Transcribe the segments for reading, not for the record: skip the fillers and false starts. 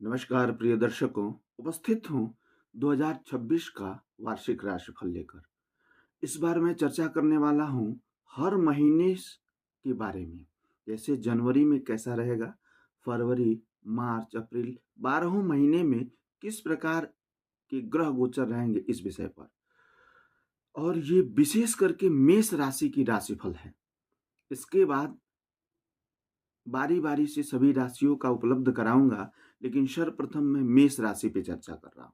नमस्कार प्रिय दर्शकों, उपस्थित हूँ 2026 का वार्षिक राशिफल लेकर। इस बार मैं चर्चा करने वाला हूँ हर महीने के बारे में। जैसे जनवरी में कैसा रहेगा, फरवरी, मार्च, अप्रैल 12 महीने में किस प्रकार के ग्रह गोचर रहेंगे इस विषय पर। और ये विशेष करके मेष राशि की राशिफल है। इसके बाद बारी-बारी से सभी राशियों का उपलब्ध कराऊंगा, लेकिन सर्वप्रथम मैं मेष राशि पे चर्चा कर रहा हूँ।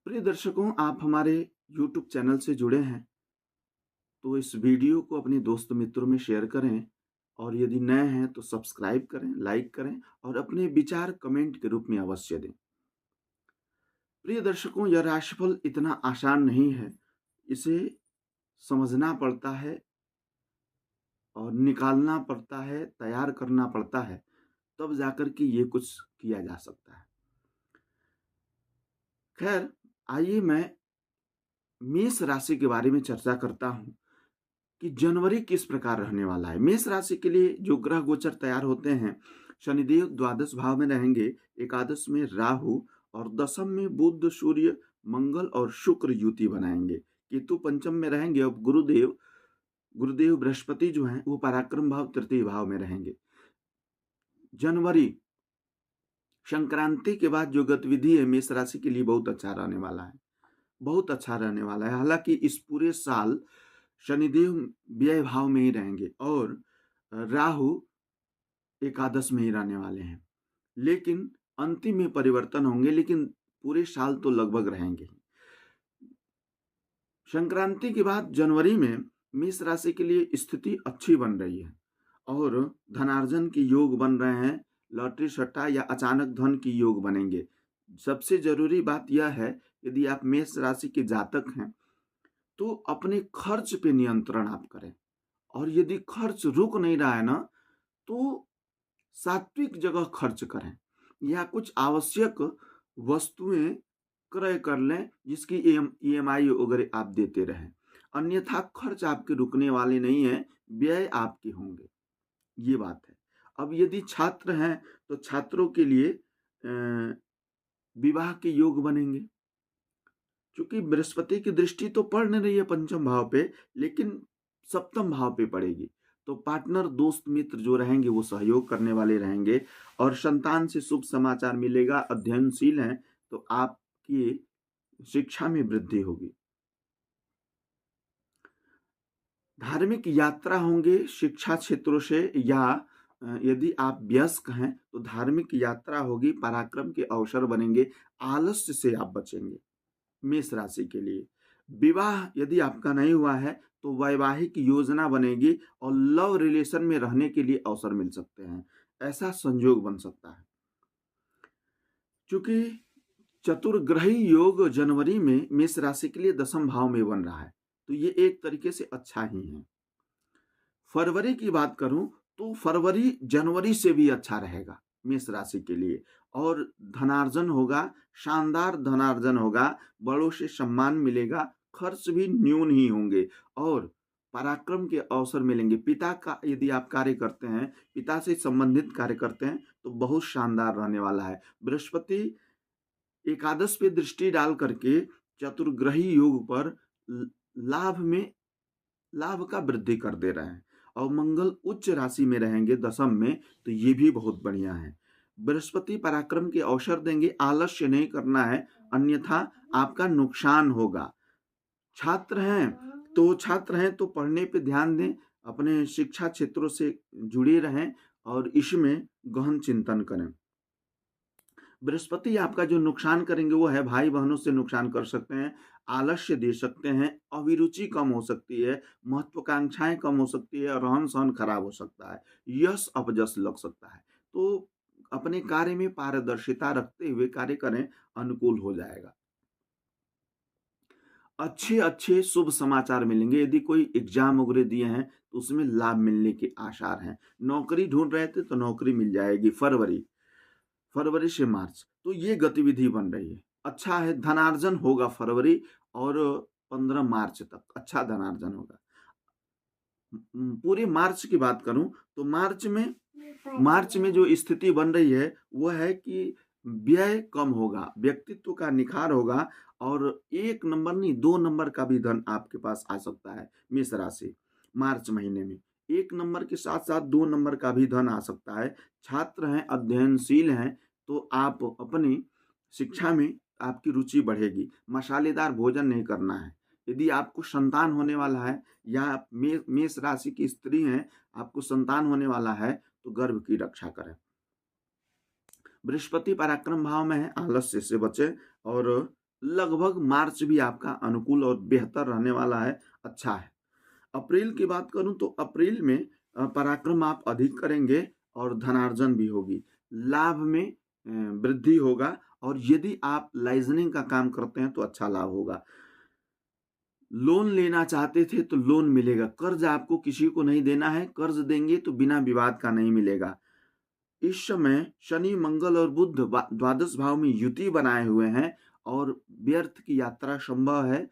प्रिय दर्शकों, आप हमारे YouTube चैनल से जुड़े हैं तो इस वीडियो को अपने दोस्त मित्रों में शेयर करें और यदि नए हैं तो सब्सक्राइब करें, लाइक करें और अपने विचार कमेंट के रूप में अवश्य दें। प्रिय दर्शकों, यह राशिफल इतना आसान नहीं है। इसे समझना पड़ता है और निकालना पड़ता है, तैयार करना पड़ता है, तब जाकर के ये कुछ किया जा सकता है। खैर, आइए मैं मेष राशि के बारे में चर्चा करता हूँ कि जनवरी किस प्रकार रहने वाला है। मेष राशि के लिए जो ग्रह गोचर तैयार होते हैं, शनिदेव द्वादश भाव में रहेंगे, एकादश में राहु और दशम में बुध, सूर्य, मंगल और शुक्र युति बनाएंगे। केतु पंचम में रहेंगे और गुरुदेव बृहस्पति जो हैं वो पराक्रम भाव तृतीय भाव में रहेंगे। जनवरी संक्रांति के बाद जो गतिविधि है मेष राशि के लिए बहुत अच्छा रहने वाला है, बहुत अच्छा रहने वाला है। हालांकि इस पूरे साल शनिदेव व्यय भाव में ही रहेंगे और राहु एकादश में ही रहने वाले हैं, लेकिन अंतिम में परिवर्तन होंगे, लेकिन पूरे साल तो लगभग रहेंगे। संक्रांति के बाद जनवरी में मेष राशि के लिए स्थिति अच्छी बन रही है और धनार्जन के योग बन रहे हैं। लॉटरी सट्टा या अचानक धन की योग बनेंगे। सबसे जरूरी बात यह है, यदि आप मेष राशि के जातक हैं तो अपने खर्च पे नियंत्रण आप करें और यदि खर्च रुक नहीं रहा है ना, तो सात्विक जगह खर्च करें या कुछ आवश्यक वस्तुएं क्रय कर लें जिसकी ईएमआई वगैरह आप देते रहें। अन्यथा खर्च आपके रुकने वाले नहीं है, व्यय आपके होंगे, ये बात है। अब यदि छात्र हैं तो छात्रों के लिए विवाह के योग बनेंगे, क्योंकि बृहस्पति की दृष्टि तो पड़ नहीं रही है पंचम भाव पे, लेकिन सप्तम भाव पे पड़ेगी। तो पार्टनर, दोस्त मित्र जो रहेंगे वो सहयोग करने वाले रहेंगे और संतान से शुभ समाचार मिलेगा। अध्ययनशील हैं तो आपकी शिक्षा में वृद्धि होगी। धार्मिक यात्रा होंगे शिक्षा क्षेत्रों से, या यदि आप वयस्क हैं तो धार्मिक यात्रा होगी, पराक्रम के अवसर बनेंगे, आलस्य से आप बचेंगे। मेष राशि के लिए विवाह यदि आपका नहीं हुआ है तो वैवाहिक योजना बनेगी और लव रिलेशन में रहने के लिए अवसर मिल सकते हैं। ऐसा संयोग बन सकता है क्योंकि चतुर्ग्रही योग जनवरी में मेष राशि के लिए दशम भाव में बन रहा है, तो ये एक तरीके से अच्छा ही है। फरवरी की बात करूं तो फरवरी जनवरी से भी अच्छा रहेगा मेष राशि के लिए और धनार्जन होगा, शानदार धनार्जन होगा, बड़ों से सम्मान मिलेगा, खर्च भी न्यून ही होंगे और पराक्रम के अवसर मिलेंगे। पिता का यदि आप कार्य करते हैं, पिता से संबंधित कार्य करते हैं तो बहुत शानदार रहने वाला है। बृहस्पति एकादश पे दृष्टि डाल करके चतुर्ग्रही योग पर लाभ का वृद्धि कर दे रहे हैं और मंगल उच्च राशि में रहेंगे दशम में, तो ये भी बहुत बढ़िया है। बृहस्पति पराक्रम के अवसर देंगे, आलस्य नहीं करना है, अन्यथा आपका नुकसान होगा। छात्र हैं तो पढ़ने पे ध्यान दें, अपने शिक्षा क्षेत्रों से जुड़े रहें और इसमें गहन चिंतन करें। बृहस्पति आपका जो नुकसान करेंगे वो है भाई बहनों से नुकसान कर सकते हैं, आलस्य दे सकते हैं, अभिरुचि कम हो सकती है, महत्वाकांक्षाएं कम हो सकती है और रहन सहन खराब हो सकता है, यश अपजस लग सकता है। तो अपने कार्य में पारदर्शिता रखते हुए कार्य करें, अनुकूल हो जाएगा। अच्छे अच्छे शुभ समाचार मिलेंगे। यदि कोई एग्जाम वगैरह दिए हैं तो उसमें लाभ मिलने के आसार हैं। नौकरी ढूंढ रहे थे तो नौकरी मिल जाएगी। फरवरी से मार्च तो ये गतिविधि बन रही है, अच्छा है। धनार्जन होगा फरवरी और 15 मार्च तक अच्छा धनार्जन होगा। पूरे मार्च की बात करूं तो मार्च में जो स्थिति बन रही है वो है कि व्यय कम होगा, व्यक्तित्व का निखार होगा और 1 नंबर नहीं 2 नंबर का भी धन आपके पास आ सकता है मेष राशि। मार्च महीने में 1 नंबर के साथ-साथ 2 नंबर का भी धन आ सकता है। छात्र हैं, अध्ययनशील हैं, तो आप अपनी शिक्षा में आपकी रुचि बढ़ेगी। मसालेदार भोजन नहीं करना है। यदि आपको संतान होने वाला है या आप मेष राशि की स्त्री हैं, आपको संतान होने वाला है, तो गर्भ की रक्षा करें। बृहस्पति पराक्रम भाव में है, आलस्य से बचें और लगभग मार्च भी आपका अनुकूल और बेहतर रहने वाला है, अच्छा है। अप्रैल की बात करूं तो अप्रैल में पराक्रम आप अधिक करेंगे और धनार्जन भी होगी। लाभ में वृद्धि होगा और यदि आप लाइजनिंग का काम करते हैं तो अच्छा लाभ होगा। लोन लेना चाहते थे तो लोन मिलेगा। कर्ज आपको किसी को नहीं देना है, कर्ज देंगे तो बिना विवाद का नहीं मिलेगा। इस समय शनि, मंगल और बुध द्वादश भाव में युति बनाए हुए हैं और व्यर्थ की यात्रा संभव है।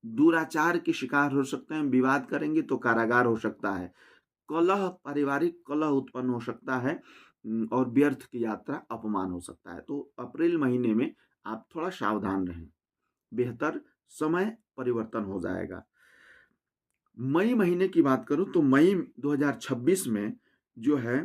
दुराचार के शिकार हो सकते हैं, विवाद करेंगे तो कारागार हो सकता है। कलह, पारिवारिक कलह उत्पन्न हो सकता है और व्यर्थ की यात्रा, अपमान हो सकता है। तो अप्रैल महीने में आप थोड़ा सावधान रहें, बेहतर समय परिवर्तन हो जाएगा। मई महीने की बात करूं तो मई 2026 में जो है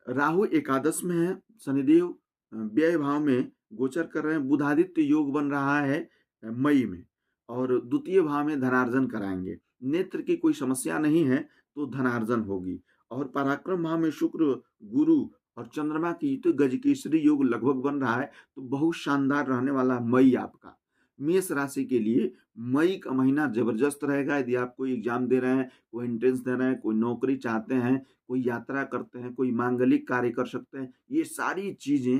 राहु एकादश में है, शनिदेव व्यय भाव में गोचर कर रहे हैं, बुधादित्य योग बन रहा है मई में और द्वितीय भाव में धनार्जन कराएंगे। नेत्र की कोई समस्या नहीं है तो धनार्जन होगी और पराक्रम भाव में शुक्र, गुरु और चंद्रमा की तो गजकेसरी योग लगभग बन रहा है, तो बहुत शानदार रहने वाला मई आपका। मेष राशि के लिए मई का महीना जबरदस्त रहेगा। यदि आप कोई एग्जाम दे रहे हैं, कोई एंट्रेंस दे रहे हैं, कोई नौकरी चाहते हैं, कोई यात्रा करते हैं, कोई मांगलिक कार्य कर सकते हैं, ये सारी चीजें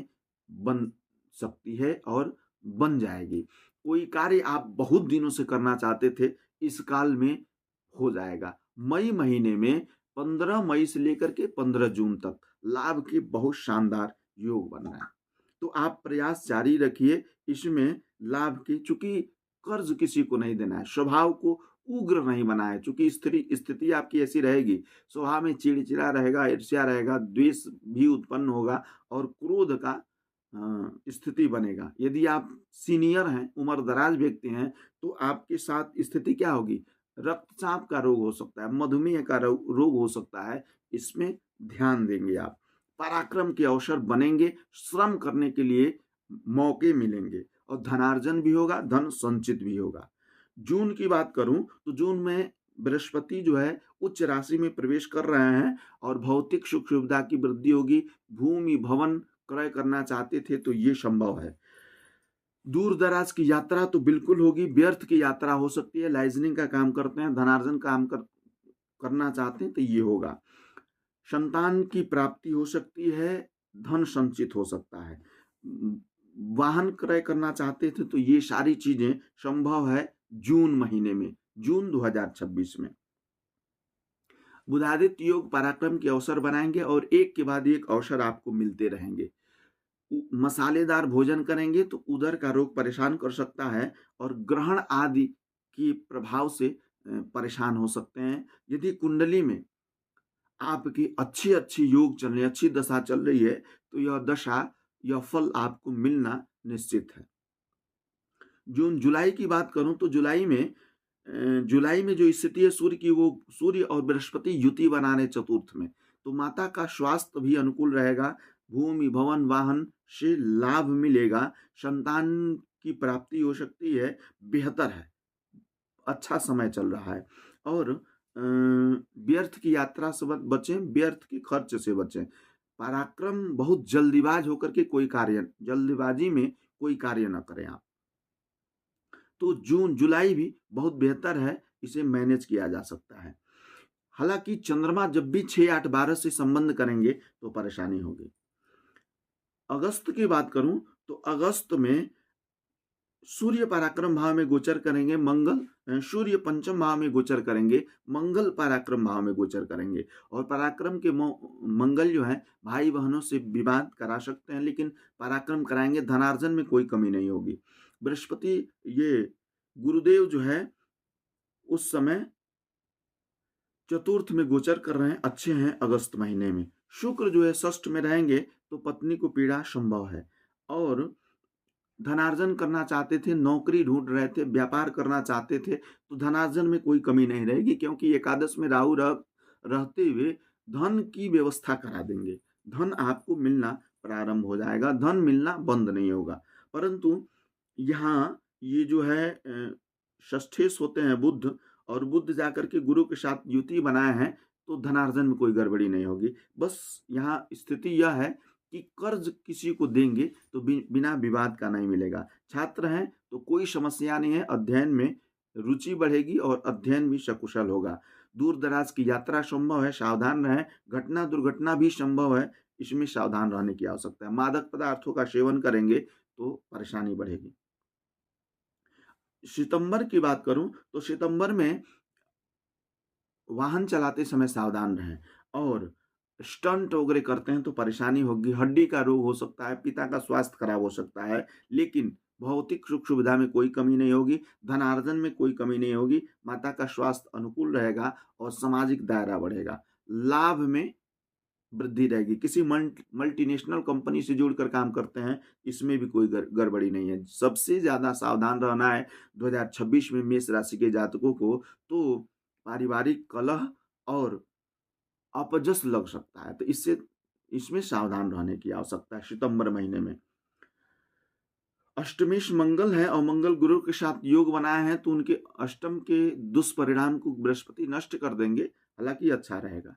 बन सकती है और बन जाएगी। कोई कार्य आप बहुत दिनों से करना चाहते थे, इस काल में हो जाएगा। मई महीने में 15 मई से लेकर के 15 जून तक लाभ के बहुत शानदार योग बन रहे हैं, तो आप प्रयास जारी रखिए इसमें लाभ की। चूंकि कर्ज किसी को नहीं देना है, स्वभाव को उग्र नहीं बनाए, चूंकि स्थिति आपकी ऐसी रहेगी, स्वभाव में चिड़चिड़ा रहेगा, ईर्ष्या रहेगा, द्वेष भी उत्पन्न होगा और क्रोध का स्थिति बनेगा। यदि आप सीनियर हैं, उम्र दराज व्यक्ति हैं, तो आपके साथ स्थिति क्या होगी, रक्तचाप का रोग हो सकता है, मधुमेह का रोग हो सकता है, इसमें ध्यान देंगे आप। पराक्रम के अवसर बनेंगे, श्रम करने के लिए मौके मिलेंगे और धनार्जन भी होगा, धन संचित भी होगा। जून की बात करूं तो जून में बृहस्पति जो है उच्च राशि में प्रवेश कर रहे हैं और भौतिक सुख सुविधा की वृद्धि होगी। भूमि भवन क्रय करना चाहते थे तो ये संभव है। दूर दराज की यात्रा तो बिल्कुल होगी, व्यर्थ की यात्रा हो सकती है। लाइजनिंग का काम करते हैं, धनार्जन काम करना चाहते हैं तो ये होगा। संतान की प्राप्ति हो सकती है, धन संचित हो सकता है। वाहन क्रय करना चाहते थे तो ये सारी चीजें संभव है जून महीने में, जून 2026 में। बुधादित्य योग पराक्रम के अवसर बनाएंगे और एक के बाद एक अवसर आपको मिलते रहेंगे। मसालेदार भोजन करेंगे तो उदर का रोग परेशान कर सकता है और ग्रहण आदि की प्रभाव से परेशान हो सकते हैं। यदि कुंडली में आपकी अच्छी अच्छी योग चल रही है, अच्छी दशा चल रही है, तो यह दशा, यह फल आपको मिलना निश्चित है। जून जुलाई की बात करूं तो जुलाई में जो स्थिति है सूर्य की, वो सूर्य और बृहस्पति युति बना रहे चतुर्थ में, तो माता का स्वास्थ्य भी अनुकूल रहेगा। भूमि भवन वाहन से लाभ मिलेगा, संतान की प्राप्ति हो सकती है, बेहतर है, अच्छा समय चल रहा है। और व्यर्थ की यात्रा से बचें, व्यर्थ के खर्च से बचें। पराक्रम बहुत जल्दीबाज होकर के जल्दीबाजी में कोई कार्य न करें आप। तो जून जुलाई भी बहुत बेहतर है, इसे मैनेज किया जा सकता है। हालांकि चंद्रमा जब भी 6, 8, 12 से संबंध करेंगे तो परेशानी होगी। अगस्त की बात करूं तो अगस्त में सूर्य पराक्रम भाव में गोचर करेंगे, सूर्य पंचम भाव में गोचर करेंगे, मंगल पराक्रम भाव में गोचर करेंगे और पराक्रम के मंगल जो है भाई बहनों से विवाद करा सकते हैं, लेकिन पराक्रम कराएंगे, धनार्जन में कोई कमी नहीं होगी। बृहस्पति ये गुरुदेव जो है उस समय चतुर्थ में गोचर कर रहे हैं, अच्छे हैं अगस्त महीने में, शुक्र जो है षष्ठ में रहेंगे तो पत्नी को पीड़ा संभव है। और धनार्जन करना चाहते थे, नौकरी ढूंढ रहे थे, व्यापार करना चाहते थे, तो धनार्जन में कोई कमी नहीं रहेगी, क्योंकि एकादश में राहु रहते हुए धन की व्यवस्था करा देंगे। धन आपको मिलना प्रारंभ हो जाएगा, धन मिलना बंद नहीं होगा। परंतु यहाँ ये जो है षष्ठेश होते हैं बुध, और बुध जाकर के गुरु के साथ युति बनाए हैं, तो धनार्जन में कोई गड़बड़ी नहीं होगी। बस यहाँ स्थिति यह है कि कर्ज किसी को देंगे तो बिना विवाद का नहीं मिलेगा। छात्र हैं तो कोई समस्या नहीं है, अध्ययन में रुचि बढ़ेगी और अध्ययन भी सकुशल होगा। दूर दराज की यात्रा संभव है, सावधान रहें। घटना दुर्घटना भी संभव है, इसमें सावधान रहने की आवश्यकता है। मादक पदार्थों का सेवन करेंगे तो परेशानी बढ़ेगी। सितंबर की बात करूं तो सितंबर में वाहन चलाते समय सावधान रहें, और स्टंट वगैरह करते हैं तो परेशानी होगी। हड्डी का रोग हो सकता है, पिता का स्वास्थ्य खराब हो सकता है, लेकिन भौतिक सुख सुविधा में कोई कमी नहीं होगी, धनार्जन में कोई कमी नहीं होगी, माता का स्वास्थ्य अनुकूल रहेगा और सामाजिक दायरा बढ़ेगा। लाभ में वृद्धि रहेगी। किसी मल्टीनेशनल कंपनी से जुड़कर काम करते हैं, इसमें भी कोई गड़बड़ी नहीं है। सबसे ज़्यादा सावधान रहना है 2026 में मेष राशि के जातकों को, तो पारिवारिक कलह और अपजस लग सकता है, तो इसमें सावधान रहने की आवश्यकता है। सितंबर महीने में अष्टमेश मंगल है और मंगल गुरु के साथ योग बनाए हैं, तो उनके अष्टम के दुष्परिणाम को बृहस्पति नष्ट कर देंगे, हालांकि अच्छा रहेगा।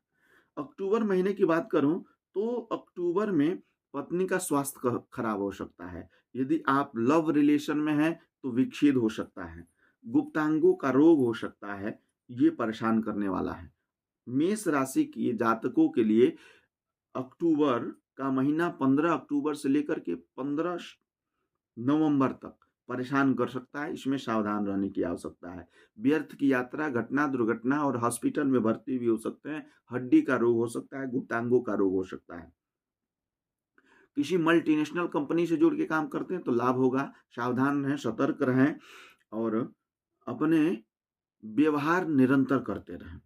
अक्टूबर महीने की बात करूं तो अक्टूबर में पत्नी का स्वास्थ्य खराब हो सकता है। यदि आप लव रिलेशन में हैं तो विच्छेद हो सकता है, गुप्तांगों का रोग हो सकता है, ये परेशान करने वाला है। मेष राशि के जातकों के लिए अक्टूबर का महीना 15 अक्टूबर से लेकर के 15 नवंबर तक परेशान कर सकता है, इसमें सावधान रहने की आवश्यकता है। व्यर्थ की यात्रा, घटना दुर्घटना और हॉस्पिटल में भर्ती भी हो सकते हैं। हड्डी का रोग हो सकता है, गुप्तांगों का रोग हो सकता है। किसी मल्टीनेशनल कंपनी से जुड़ के काम करते हैं तो लाभ होगा। सावधान रहें, सतर्क रहें और अपने व्यवहार निरंतर करते रहें।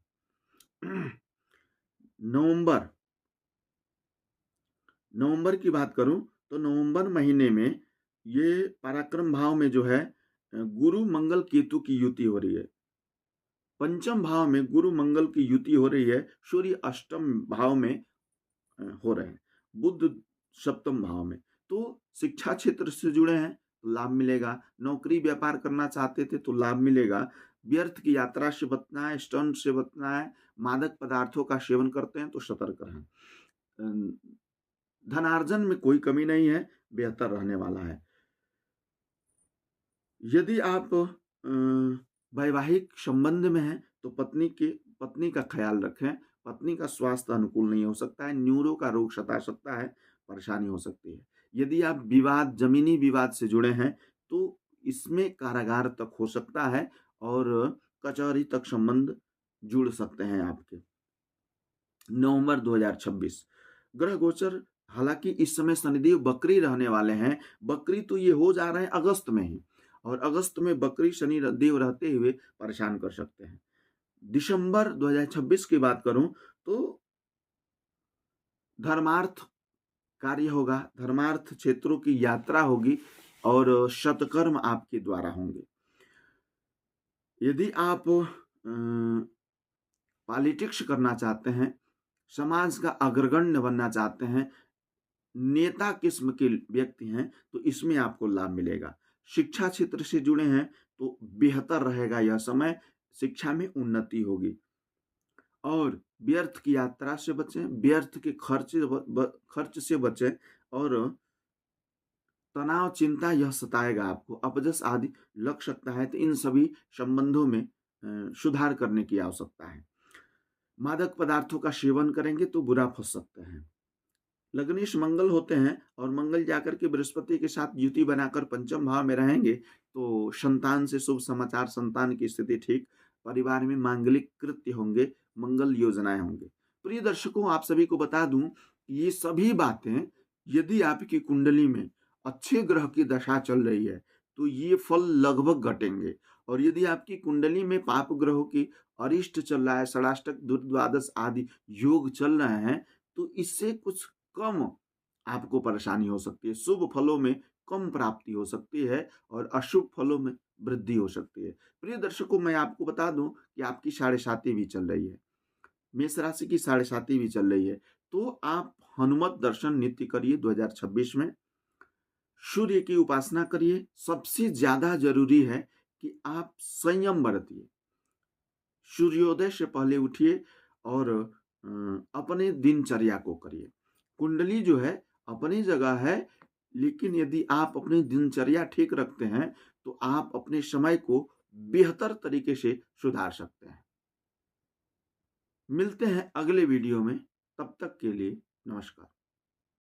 नवंबर की बात करूं तो नवंबर महीने में ये पराक्रम भाव में जो है गुरु मंगल केतु की युति हो रही है। पंचम भाव में गुरु मंगल की युति हो रही है, सूर्य अष्टम भाव में हो रहे हैं, बुध सप्तम भाव में। तो शिक्षा क्षेत्र से जुड़े हैं तो लाभ मिलेगा, नौकरी व्यापार करना चाहते थे तो लाभ मिलेगा। व्यर्थ की यात्रा से बचना है, स्टंट से बचना है, मादक पदार्थों का सेवन करते हैं तो सतर्क रहें। धनार्जन में कोई कमी नहीं है, बेहतर रहने वाला है। यदि आप वैवाहिक संबंध में हैं तो पत्नी का ख्याल रखें। पत्नी का स्वास्थ्य अनुकूल नहीं हो सकता है, न्यूरो का रोग सता सकता है, परेशानी हो सकती है। यदि आप जमीनी विवाद से जुड़े हैं तो इसमें कारागार तक हो सकता है और कचहरी तक संबंध जुड़ सकते हैं आपके। नवंबर 2026 ग्रह गोचर, हालांकि इस समय शनिदेव बकरी रहने वाले हैं। बकरी तो ये हो जा रहे हैं अगस्त में ही, और अगस्त में बकरी शनि देव रहते हुए परेशान कर सकते हैं। दिसंबर 2026 की बात करूं तो धर्मार्थ कार्य होगा, धर्मार्थ क्षेत्रों की यात्रा होगी और सत्कर्म आपके द्वारा होंगे। यदि आप पॉलिटिक्स करना चाहते हैं, समाज का अग्रगण्य बनना चाहते हैं, नेता किस्म के व्यक्ति हैं, तो इसमें आपको लाभ मिलेगा। शिक्षा क्षेत्र से जुड़े हैं तो बेहतर रहेगा यह समय, शिक्षा में उन्नति होगी। और व्यर्थ की यात्रा से बचें, व्यर्थ के खर्च से बचें, और तनाव चिंता यह सताएगा आपको, अपजस आदि लग सकता है, तो इन सभी संबंधों में सुधार करने की आवश्यकता है। मादक पदार्थों का सेवन करेंगे तो बुरा फंस सकते हैं। लग्नेश मंगल होते हैं और मंगल जाकर के बृहस्पति के साथ युति बनाकर पंचम भाव में रहेंगे तो संतान से शुभ समाचार, संतान की स्थिति ठीक, परिवार में मांगलिक कृत्य होंगे, मंगल योजनाएं होंगे। प्रिय दर्शकों, आप सभी को बता दूं ये सभी बातें यदि आपकी कुंडली में अच्छे ग्रह की दशा चल रही है तो ये फल लगभग घटेंगे, और यदि आपकी कुंडली में पाप ग्रहों की अरिष्ट चल रहा है, षडाष्टक दुर्द्वादश आदि योग चल रहे हैं, तो इससे कुछ कम आपको परेशानी हो सकती है। शुभ फलों में कम प्राप्ति हो सकती है और अशुभ फलों में वृद्धि हो सकती है। प्रिय दर्शकों, मैं आपको बता दूं कि आपकी साढ़े साती भी चल रही है, मेष राशि की साढ़े साती भी चल रही है। तो आप हनुमत दर्शन नित्य करिए 2026 में। सूर्य की उपासना करिए। सबसे ज्यादा जरूरी है कि आप संयम बरतिए। सूर्योदय से पहले उठिए और अपने दिनचर्या को करिए। कुंडली जो है अपनी जगह है, लेकिन यदि आप अपनी दिनचर्या ठीक रखते हैं तो आप अपने समय को बेहतर तरीके से सुधार सकते हैं। मिलते हैं अगले वीडियो में, तब तक के लिए नमस्कार।